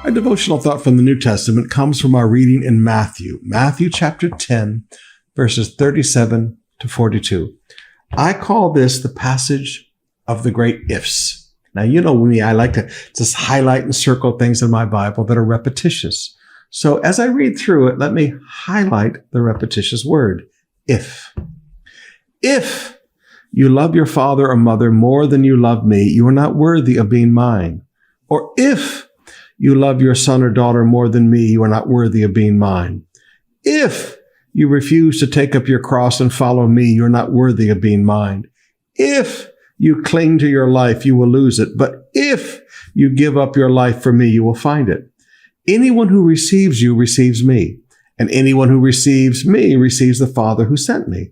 Our devotional thought from the New Testament comes from our reading in Matthew chapter 10, verses 37 to 42. I call this the passage of the great ifs. Now, you know me, I like to just highlight and circle things in my Bible that are repetitious. So as I read through it, let me highlight the repetitious word, if. If you love your father or mother more than you love me, you are not worthy of being mine. Or if you love your son or daughter more than me, you are not worthy of being mine. If you refuse to take up your cross and follow me, you're not worthy of being mine. If you cling to your life, you will lose it. But if you give up your life for me, you will find it. Anyone who receives you receives me, and anyone who receives me receives the Father who sent me.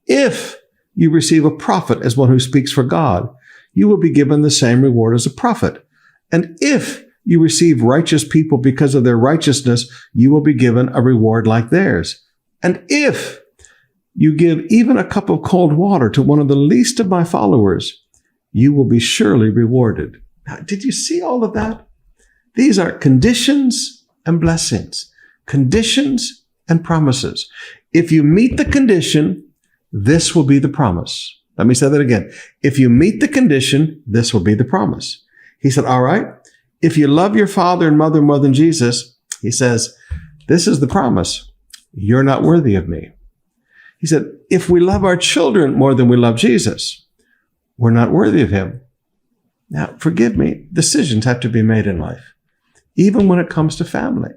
If you receive a prophet as one who speaks for God, you will be given the same reward as a prophet. And if you receive righteous people because of their righteousness, you will be given a reward like theirs. And if you give even a cup of cold water to one of the least of my followers, you will be surely rewarded. Now, did you see all of that? These are conditions and blessings, conditions and promises. If you meet the condition, this will be the promise. Let me say that again. If you meet the condition, this will be the promise. He said, all right, if you love your father and mother more than Jesus, he says, this is the promise. You're not worthy of me. He said, if we love our children more than we love Jesus, we're not worthy of him. Now, forgive me, decisions have to be made in life. Even when it comes to family,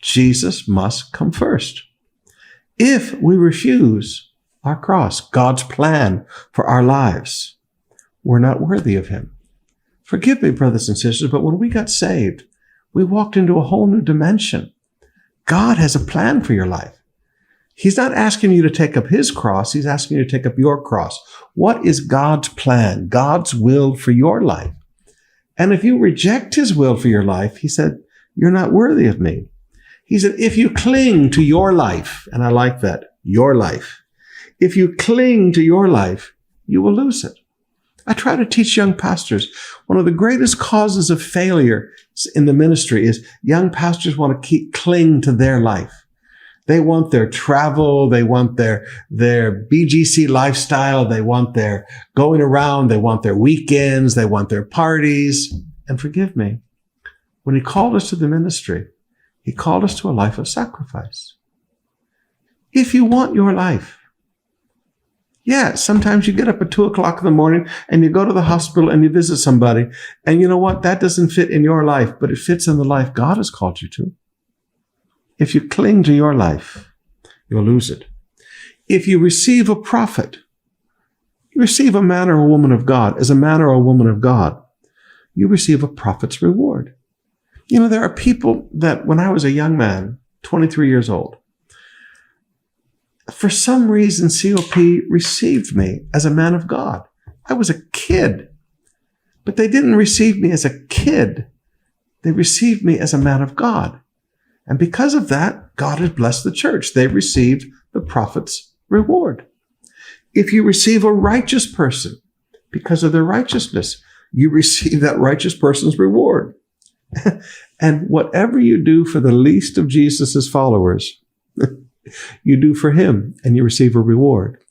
Jesus must come first. If we refuse our cross, God's plan for our lives, we're not worthy of him. Forgive me, brothers and sisters, but when we got saved, we walked into a whole new dimension. God has a plan for your life. He's not asking you to take up his cross. He's asking you to take up your cross. What is God's plan, God's will for your life? And if you reject his will for your life, he said, you're not worthy of me. He said, if you cling to your life, and I like that, your life, if you cling to your life, you will lose it. I try to teach young pastors, one of the greatest causes of failure in the ministry is young pastors want to cling to their life. They want their travel. They want their BGC lifestyle. They want their going around. They want their weekends. They want their parties. And forgive me, when he called us to the ministry, he called us to a life of sacrifice. If you want your life, yeah, sometimes you get up at 2:00 in the morning and you go to the hospital and you visit somebody. And you know what? That doesn't fit in your life, but it fits in the life God has called you to. If you cling to your life, you'll lose it. If you receive a prophet, you receive a man or a woman of God, as a man or a woman of God, you receive a prophet's reward. You know, there are people that when I was a young man, 23 years old, for some reason, COP received me as a man of God. I was a kid, but they didn't receive me as a kid. They received me as a man of God. And because of that, God has blessed the church. They received the prophet's reward. If you receive a righteous person because of their righteousness, you receive that righteous person's reward. And whatever you do for the least of Jesus' followers, you do for him and you receive a reward.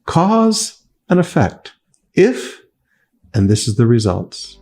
Cause and effect. If, and this is the results.